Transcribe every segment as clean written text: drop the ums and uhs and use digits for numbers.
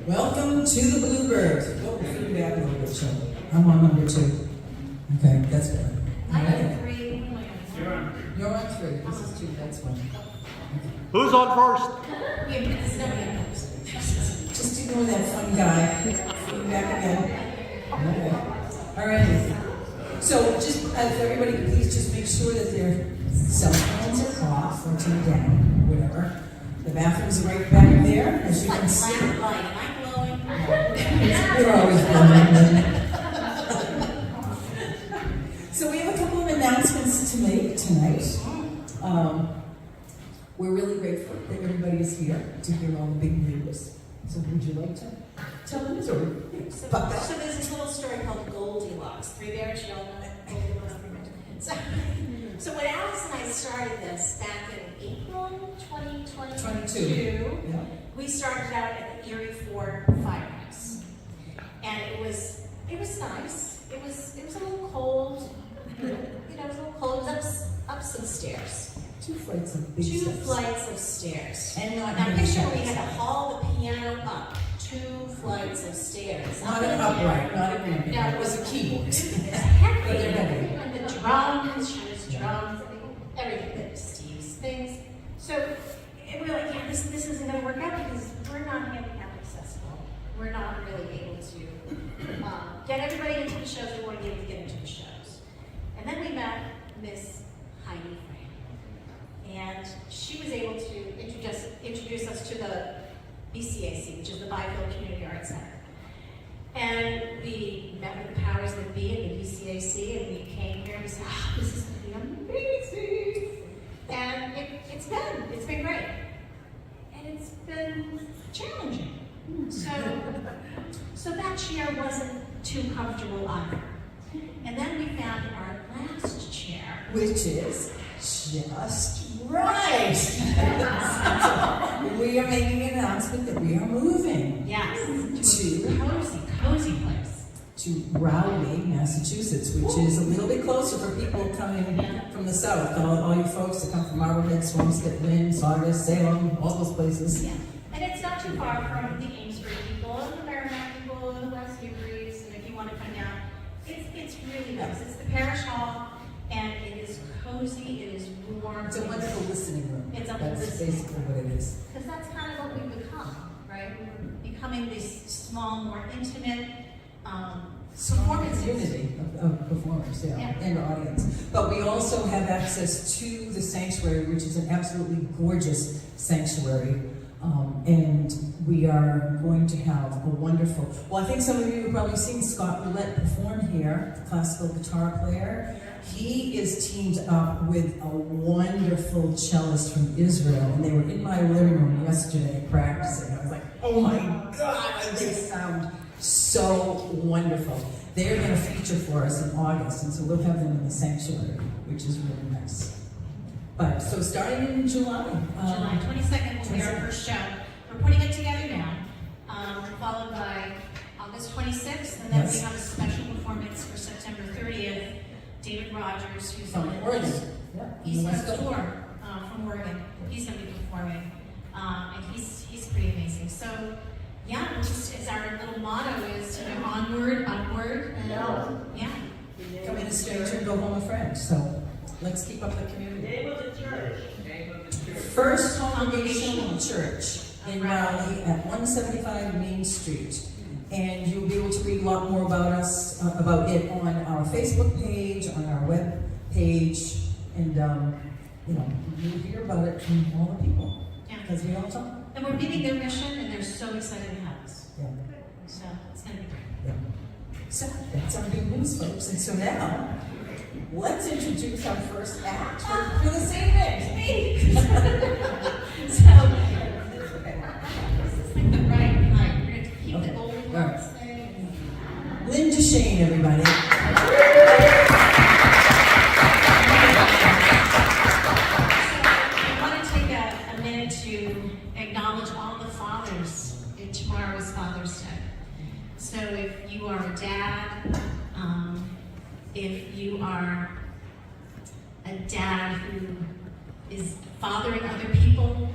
Welcome to the Bluebird. Oh, we're back a little bit, so I'm on number 2. Okay, that's good. I have 3. You're on 3. This is 2. That's 1. Who's on first? Just ignore that fun guy. We're back again. Okay. All right. So, just if everybody could please just make sure that their cell phones are off or turned down, whatever. The bathrooms are right back there, as you can see. You're always blowing. So we have a couple of announcements to make tonight. We're really grateful that everybody is here to hear all the big news. So would you like to tell them the story? So there's this little story called Goldilocks. 3 bears, you all know it? Goldilocks, 3 bears. So when Alice and I started this back in April 2022, yeah. We started out at the Erie Ford Firehouse. And it was nice. It was a little cold. You know, it was a little cold. It was up some stairs. 2 flights of big 2 steps. flights of stairs. And not now many picture steps. we had to haul the piano up 2 flights of stairs. Not an upright, not a ramp. No, It was a keyboard. It was heavy. But they're heavy. And the drums, she was drums, everything, Steve's things. So we're like, yeah, this isn't going to work out because we're not handicap accessible. We're not really able to get everybody into the shows we want to be able to get into the shows. And then we met Miss Heidi Fran. And she was able to introduce us to the BCAC, which is the Byfield Community Arts Center. And we met with the powers that be at the BCAC, and we came here and we said, this is going to be amazing. And it's been great. And it's been challenging. So that chair wasn't too comfortable either. And then we found our last chair. Which is just right. So we are making an announcement that we are moving. Yes, to a cozy place. To Rowley, Massachusetts, which is a little bit closer for people coming from the south. All you folks that come from Marblehead, Swampscott, Lynne, Sardis, Salem, all those places. Yeah, and it's not too far from the Amesbury people, and the Merrimack people, and the West Newburys, and if you want to come down, it's really nice. It's the parish hall, and it is cozy, it is warm. It's a wonderful listening room. It's a That's listening basically what it is. Because that's kind of what we've become, right? We're becoming these small, more intimate performances. Community of performers, and audience. But we also have access to the sanctuary, which is an absolutely gorgeous sanctuary. And we are going to have a wonderful, well, I think some of you have probably seen Scott Roulette perform here, the classical guitar player. He is teamed up with a wonderful cellist from Israel, and they were in my living room yesterday practicing. I was like, oh my God, they sound so wonderful. They're going to feature for us in August, and so we'll have them in the sanctuary, which is really nice. But so starting in July. July 22nd will be our first show. We're putting it together now, followed by August 26th, and then we have a special performance for September 30th. David Rogers, who's From on Oregon. East Coast tour from Oregon. He's going to be performing, and he's pretty amazing. So, yeah, it's our little motto is, onward, upward, and Come in a stranger and go home a friend. So let's keep up the community. Name of the church. First Congregational Church in Raleigh at 175 Main Street. And you'll be able to read a lot more about us, about it on our Facebook page, on our web page, and you'll hear about it from all the people. Because we all talk. And we're meeting their mission, and they're so excited to have us. Yeah. So it's going to be great. Yeah. So that's our big news, folks. And so now, let's introduce our first act for this evening. So, this is like the right height. We're going to keep the old ones thing. Lynne June, everybody. I want to take a minute to acknowledge all the fathers. Tomorrow is Father's Day. So if you are a dad, if you are a dad who is fathering other people,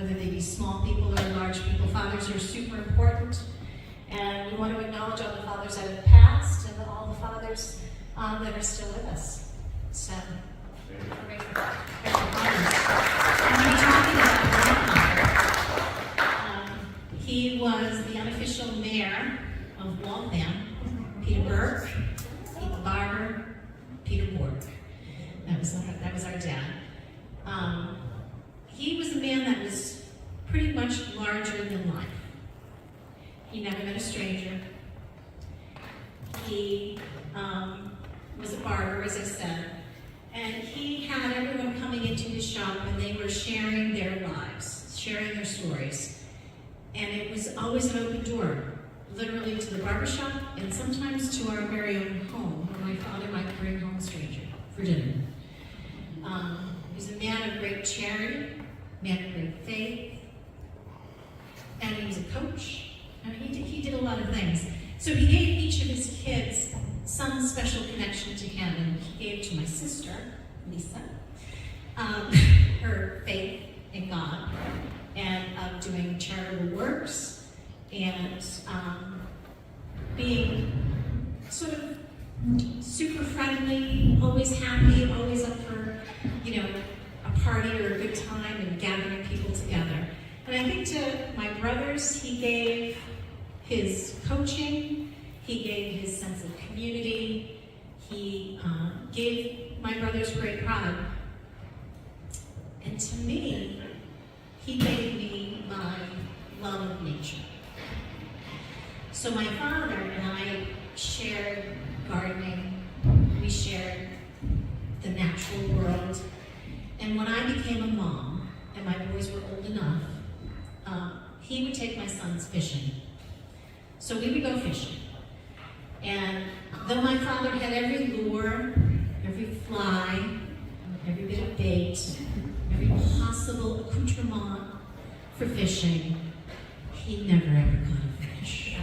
whether they be small people or large people. Fathers are super important, and we want to acknowledge all the fathers that have passed and all the fathers that are still with us. So, we're grateful for fathers. And when we're talking about grandfather, he was the unofficial mayor of Waltham, Peter Burke, Pete Barber, Peter Bork. That was our dad. He was a man that was pretty much larger than life. He never met a stranger. He was a barber, as I said, and he had everyone coming into his shop and they were sharing their lives, sharing their stories. And it was always an open door, literally to the barbershop and sometimes to our very own home, where my father might bring home a stranger for dinner. He was a man of great charity, man of great faith, and he was a coach. I mean, he did a lot of things. So he gave each of his kids some special connection to him, and he gave to my sister, Lisa, her faith in God, and of doing charitable works, and being sort of super friendly, always happy, always up for, a party or a good time and gathering people together. And I think to my brothers, he gave his coaching, he gave his sense of community, he gave my brothers great pride. And to me, he gave me my love of nature. So my father and I shared gardening, we shared the natural world. And when I became a mom, and my boys were old enough, he would take my sons fishing. So we would go fishing. And though my father had every lure, every fly, every bit of bait, every possible accoutrement for fishing, he never ever caught a fish.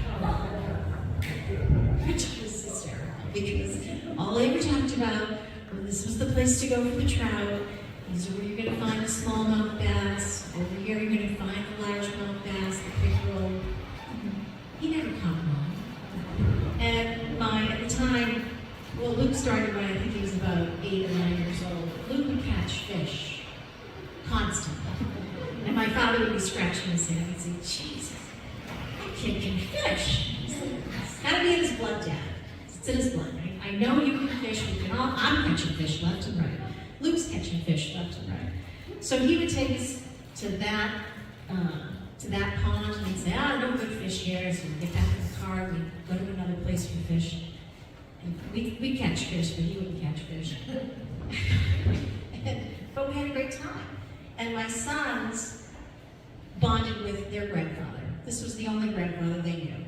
Which was hysterical, because all they ever talked about was this was the place to go for the trout. These are where you're going to find the smallmouth bass. Over here you're going to find the largemouth bass, the pickerel. He never caught one. And at the time, well, Luke started when I think he was about 8 or 9 years old. Luke would catch fish constantly. And my father would be scratching his head and say, Jesus, that kid can fish. It's got to be in his blood, Dad. It's in his blood, right? I know you can fish. I'm catching fish left and right. Luke's catching fish left and right. So he would take us to that pond and he'd say, no good fish here. So we'd get back in the car, we'd go to another place for fish. And we'd catch fish, but he wouldn't catch fish. But we had a great time. And my sons bonded with their grandfather. This was the only grandfather they knew.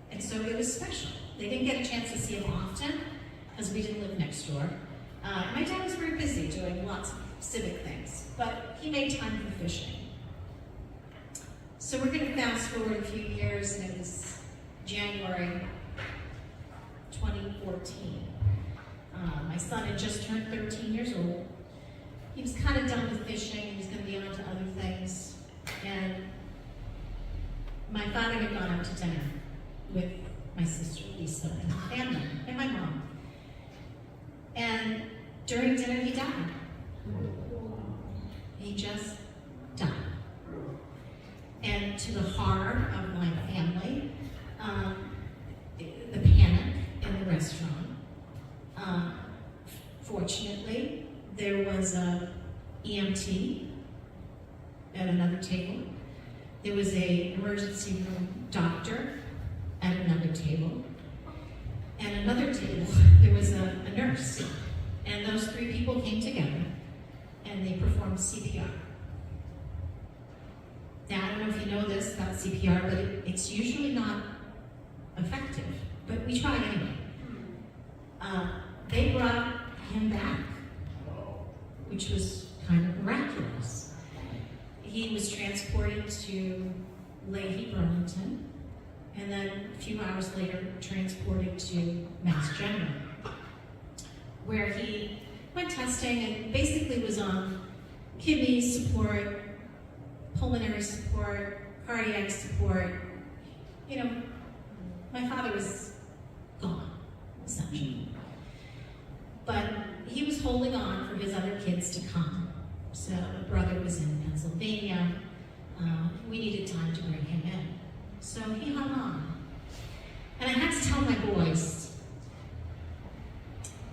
And so it was special. They didn't get a chance to see him often, because we didn't live next door. My dad was very busy doing lots of civic things, but he made time for fishing. So we're going to fast forward a few years, and it was January 2014. My son had just turned 13 years old. He was kind of done with fishing. He was going to be on to other things. And my father had gone out to dinner with my sister Lisa and her family, and my mom. And during dinner, he died. He just died. And to the horror of my family, the panic in the restaurant, fortunately, there was a EMT at another table. There was an emergency room doctor at another table. And another table, there was a nurse. And those 3 people came together and they performed CPR. Now, I don't know if you know this about CPR, but it's usually not effective, but we tried anyway. They brought him back, which was kind of miraculous. He was transported to Leahy, Burlington, and then a few hours later transported to Mass General, where he went testing and basically was on kidney support, pulmonary support, cardiac support. You know, my father was gone, essentially. But he was holding on for his other kids to come. So a brother was in Pennsylvania. We needed time to bring him in. So he hung on. And I had to tell my boys,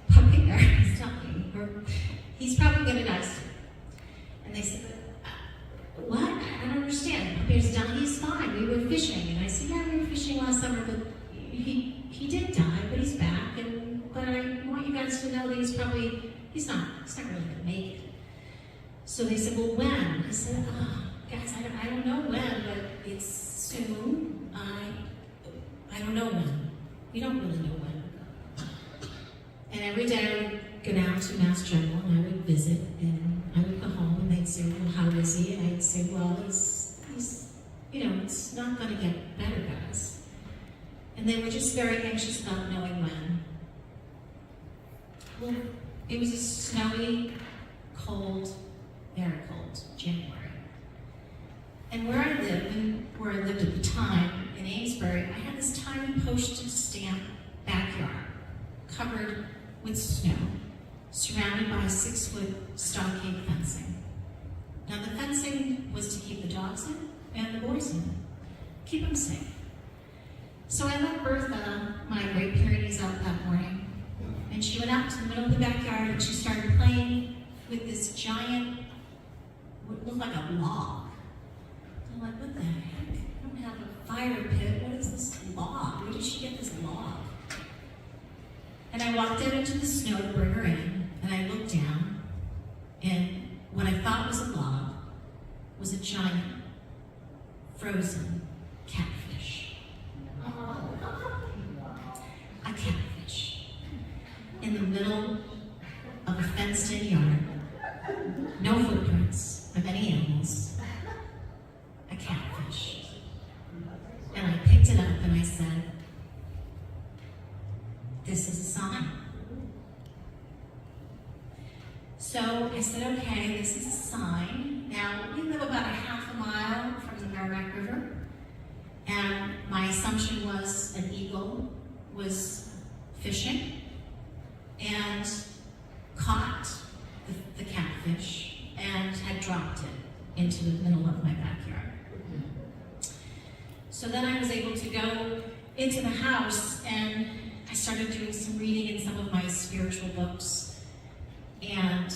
Puppy Bear is dying, or he's probably gonna die soon. And they said, what? I don't understand. Puppy Bear's dying, he's fine. We were fishing. And I said, yeah, we were fishing last summer, but he did die, but he's back. But I want you guys to know that he's not really gonna make it. So they said, well, when? I said, guys, I don't know when, but it's soon. I don't know when. We don't really know when. And every day I would go down to Mass General and I would visit, and I would go home and they'd say, well, how is he? And I'd say, well, he's it's not gonna get better, guys. And they were just very anxious about knowing when. Well, it was a snowy, cold, very cold January. And where I lived at the time, in Amesbury, I had this tiny postage stamp backyard covered with snow, surrounded by 6-foot stockade fencing. Now the fencing was to keep the dogs in and the boys in, keep them safe. So I let Bertha, my Great Pyrenees, out that morning, and she went out to the middle of the backyard and she started playing with this giant, what looked like a log. I'm like, what the heck? I don't have a fire pit. What is this log? Where did she get this log? And I walked out into the snow to bring her in, and I looked down, and what I thought was a log was a giant, frozen catfish. A catfish. In the middle of a fenced-in yard. No footprints of any animals. A catfish. And I picked it up and I said, this is a sign. So I said, okay, this is a sign. Now, we live about a half a mile from the Merrimack River, and my assumption was an eagle was fishing and caught the catfish and had dropped it into the middle of my backyard. So then I was able to go into the house and I started doing some reading in some of my spiritual books, and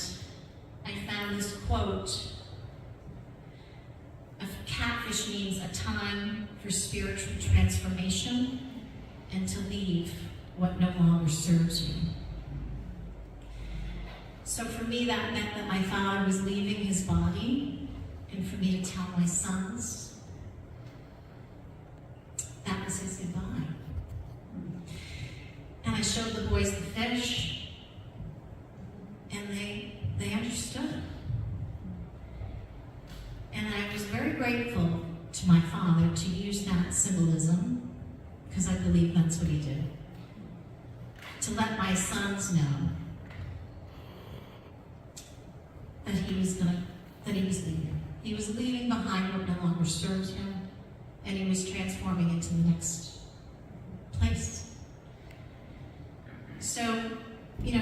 I found this quote: a catfish means a time for spiritual transformation and to leave what no longer serves you. So for me, that meant that my father was leaving his body, and for me to tell my sons that was his goodbye. And I showed the boys the fish, and they understood. And I was very grateful to my father to use that symbolism, because I believe that's what he did, to let my sons know that he was leaving. He was leaving behind what no longer serves him, and he was transforming into the next place. So,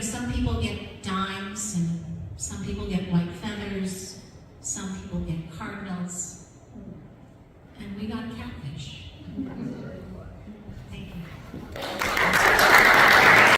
some people get dimes and some people get